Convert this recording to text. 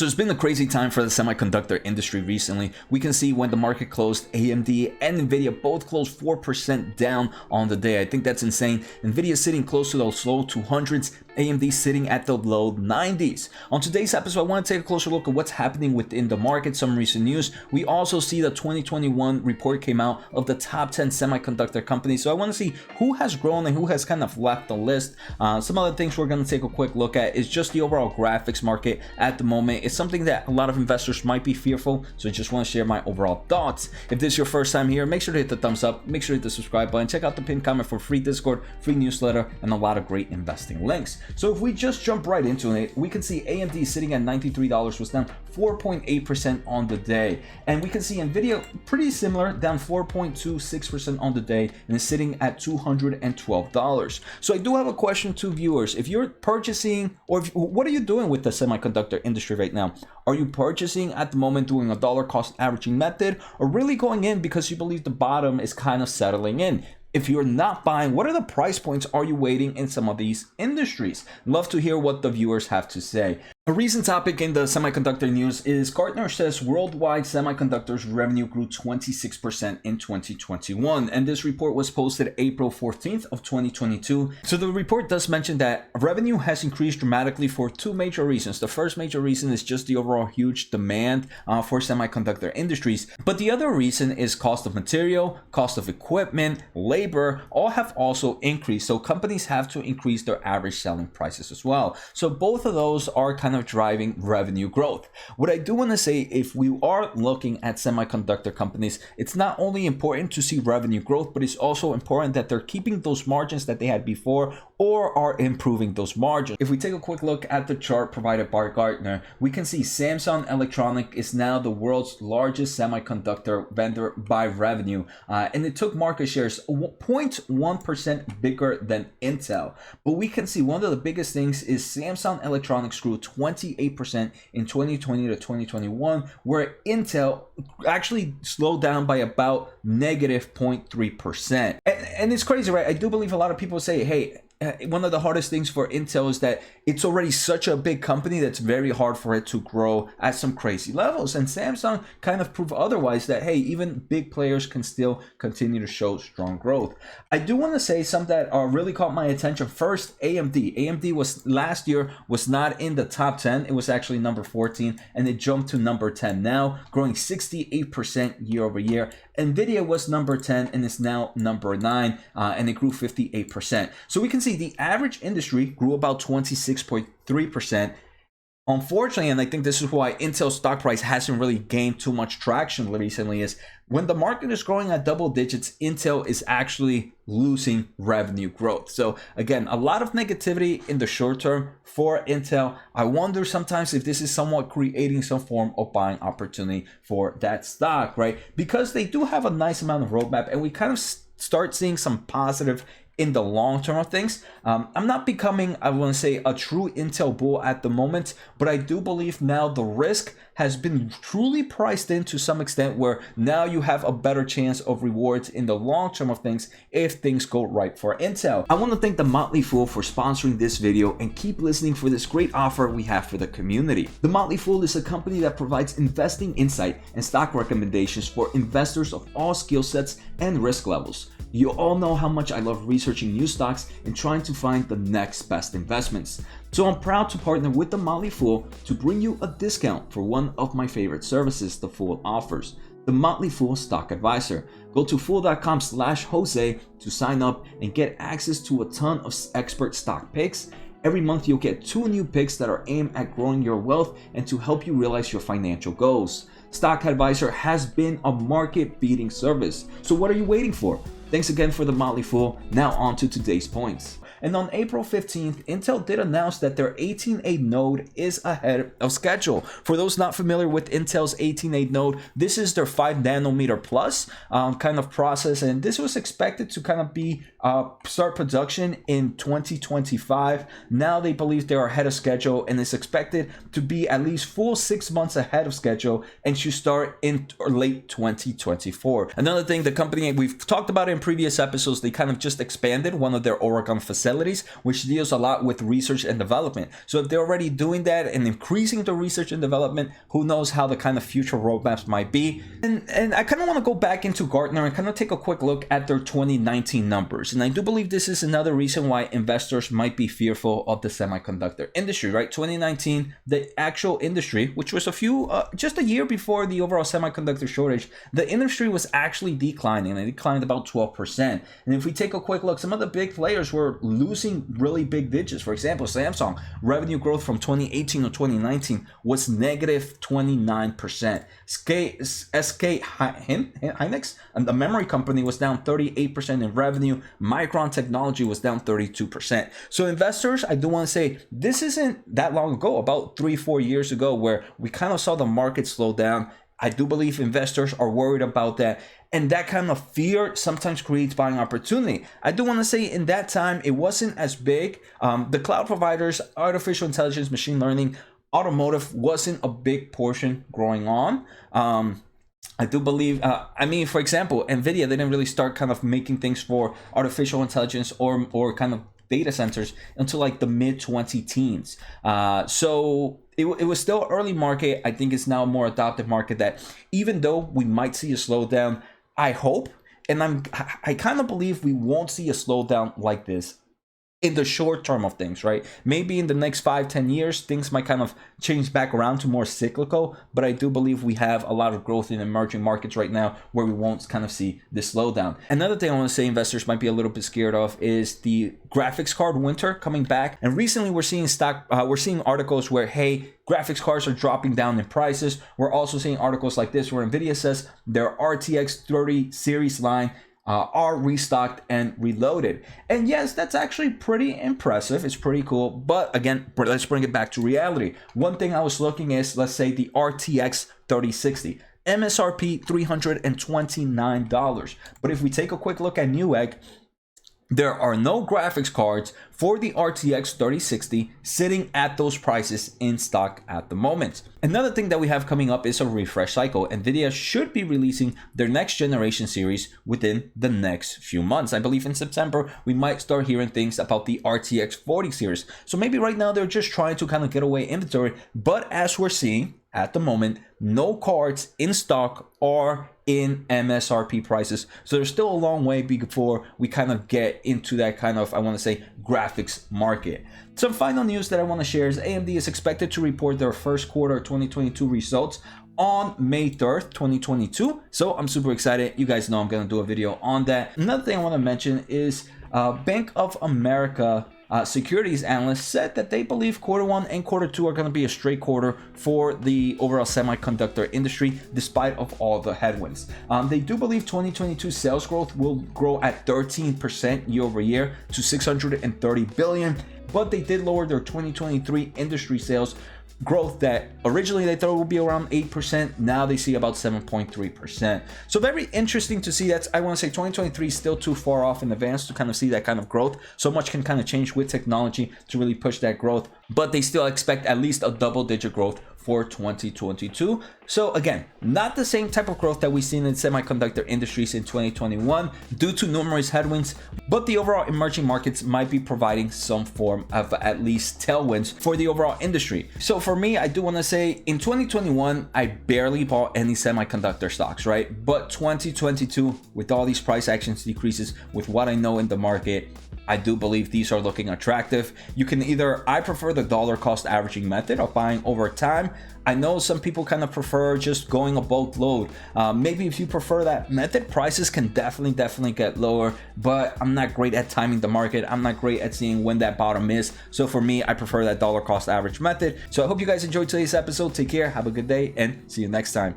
So it's been a crazy time for the semiconductor industry recently. We can see when the market closed, AMD and Nvidia both closed 4% down on the day. I think that's insane. Nvidia sitting close to those low 200s, AMD sitting at the low 90s. On today's episode, I want to take a closer look at what's happening within the market, some recent news. We also see the 2021 report came out of the top 10 semiconductor companies. So I want to see who has grown and who has kind of left the list. Some other things we're going to take a quick look at is just the overall graphics market at the moment. It's something that a lot of investors might be fearful, so I just want to share my overall thoughts. If this is your first time here, make sure to hit the thumbs up, make sure to hit the subscribe button, check out the pinned comment for free Discord, free newsletter, and a lot of great investing links. So if we just jump right into it, we can see AMD sitting at $93 was down 4.8% on the day, and we can see Nvidia pretty similar, down 4.26% on the day, and is sitting at $212. So I do have a question to viewers. If you're purchasing, or what are you doing with the semiconductor industry right now? Are you purchasing at the moment, doing a dollar cost averaging method, or really going in because you believe the bottom is kind of settling in? If you're not buying, what are the price points are you waiting in some of these industries? Love to hear what the viewers have to say. A recent topic in the semiconductor news is Gartner says worldwide semiconductors revenue grew 26% in 2021, and this report was posted April 14th of 2022. So the report does mention that revenue has increased dramatically for two major reasons. The first major reason is just the overall huge demand for semiconductor industries, but the other reason is cost of material, cost of equipment, labor, all have also increased. So companies have to increase their average selling prices as well. So both of those are kind of driving revenue growth. What I do want to say, if we are looking at semiconductor companies, it's not only important to see revenue growth, but it's also important that they're keeping those margins that they had before or are improving those margins. If we take a quick look at the chart provided by Gartner, we can see Samsung Electronics is now the world's largest semiconductor vendor by revenue, and it took market shares 0.1% bigger than Intel. But we can see one of the biggest things is Samsung Electronics grew 28% in 2020 to 2021, where Intel actually slowed down by about negative 0.3%. And it's crazy, right? I do believe a lot of people say, hey, one of the hardest things for Intel is that it's already such a big company that's very hard for it to grow at some crazy levels. And Samsung kind of proved otherwise, that, hey, even big players can still continue to show strong growth. I do want to say something that really caught my attention. First, AMD. AMD was last year was not in the top 10. It was actually number 14, and it jumped to number 10 now, growing 68% year over year. Nvidia was number 10 and is now number 9, and it grew 58%. So we can see the average industry grew about 26.3%. Unfortunately, and I think this is why Intel's stock price hasn't really gained too much traction recently, is when the market is growing at double digits, Intel is actually losing revenue growth. So again, a lot of negativity in the short term for Intel. I wonder sometimes if this is somewhat creating some form of buying opportunity for that stock, right? Because they do have a nice amount of roadmap, and we kind of start seeing some positive in the long term of things. I'm not becoming, I want to say, a true Intel bull at the moment, but I do believe now the risk has been truly priced in to some extent, where now you have a better chance of rewards in the long term of things if things go right for Intel. I want to thank the Motley Fool for sponsoring this video, and keep listening for this great offer we have for the community. The Motley Fool is a company that provides investing insight and stock recommendations for investors of all skill sets and risk levels. You all know how much I love researching new stocks and trying to find the next best investments. So I'm proud to partner with the Motley Fool to bring you a discount for one of my favorite services the Fool offers, the Motley Fool Stock Advisor. Go to fool.com/Jose to sign up and get access to a ton of expert stock picks. Every month you'll get 2 new picks that are aimed at growing your wealth and to help you realize your financial goals. Stock Advisor has been a market-beating service, so what are you waiting for? Thanks again for the Motley Fool. Now on to today's points. And on April 15th, Intel did announce that their 18A node is ahead of schedule. For those not familiar with Intel's 18A node, this is their 5 nanometer plus kind of process, and this was expected to kind of be start production in 2025. Now they believe they are ahead of schedule, and it's expected to be at least full 6 months ahead of schedule and should start in late 2024. Another thing, the company, we've talked about in previous episodes, they kind of just expanded one of their Oregon facilities, which deals a lot with research and development. So if they're already doing that and increasing the research and development, who knows how the kind of future roadmaps might be. And I kind of want to go back into Gartner and kind of take a quick look at their 2019 numbers. And I do believe this is another reason why investors might be fearful of the semiconductor industry, right? 2019, the actual industry, which was just a year before the overall semiconductor shortage, the industry was actually declining, and it declined about 12%. And if we take a quick look, some of the big players were losing really big digits. For example, Samsung, revenue growth from 2018 to 2019 was negative 29%. SK Hynix, and the memory company, was down 38% in revenue. Micron Technology was down 32%. So investors, I do want to say, this isn't that long ago, about 3-4 years ago, where we kind of saw the market slow down. I do believe investors are worried about that. And that kind of fear sometimes creates buying opportunity. I do want to say in that time, it wasn't as big. The cloud providers, artificial intelligence, machine learning, automotive wasn't a big portion growing on. I do believe, for example, Nvidia, they didn't really start kind of making things for artificial intelligence or kind of data centers until like the mid 2010s. So it was still early market. I think it's now a more adopted market that even though we might see a slowdown, I hope, and I kind of believe we won't see a slowdown like this in the short term of things, right? Maybe in the next 5-10 years, things might kind of change back around to more cyclical, but I do believe we have a lot of growth in emerging markets right now where we won't kind of see this slowdown. Another thing I want to say investors might be a little bit scared of is the graphics card winter coming back. And recently we're seeing articles where, hey, graphics cards are dropping down in prices. We're also seeing articles like this where Nvidia says their RTX 30 series line are restocked and reloaded. And yes, that's actually pretty impressive. It's pretty cool. But again, let's bring it back to reality. One thing I was looking is, let's say the RTX 3060. MSRP $329. But if we take a quick look at Newegg, there are no graphics cards for the RTX 3060 sitting at those prices in stock at the moment. Another thing that we have coming up is a refresh cycle. Nvidia should be releasing their next generation series within the next few months. I believe in September, we might start hearing things about the RTX 40 series. So maybe right now they're just trying to kind of get away inventory. But as we're seeing at the moment, no cards in stock or in MSRP prices. So there's still a long way before we kind of get into that kind of, I want to say, graphics market. Some final news that I want to share is AMD is expected to report their first quarter 2022 results on May 3rd, 2022. So I'm super excited. You guys know I'm going to do a video on that. Another thing I want to mention is Bank of America securities analysts said that they believe quarter one and quarter two are going to be a straight quarter for the overall semiconductor industry, despite of all the headwinds. They do believe 2022 sales growth will grow at 13% year over year to 630 billion, but they did lower their 2023 industry sales growth that originally they thought would be around 8%. Now they see about 7.3%. So very interesting to see that. I want to say 2023 is still too far off in advance to kind of see that kind of growth. So much can kind of change with technology to really push that growth, but they still expect at least a double-digit growth for 2022. So again, not the same type of growth that we've seen in semiconductor industries in 2021 due to numerous headwinds, but the overall emerging markets might be providing some form of at least tailwinds for the overall industry. So for me, I do want to say in 2021, I barely bought any semiconductor stocks, right? But 2022, with all these price actions decreases, with what I know in the market, I do believe these are looking attractive. You can I prefer the dollar cost averaging method of buying over time. I know some people kind of prefer just going a bulk load. Maybe if you prefer that method, prices can definitely get lower, but I'm not great at timing the market. I'm not great at seeing when that bottom is. So for me, I prefer that dollar cost average method. So I hope you guys enjoyed today's episode. Take care, have a good day, and see you next time.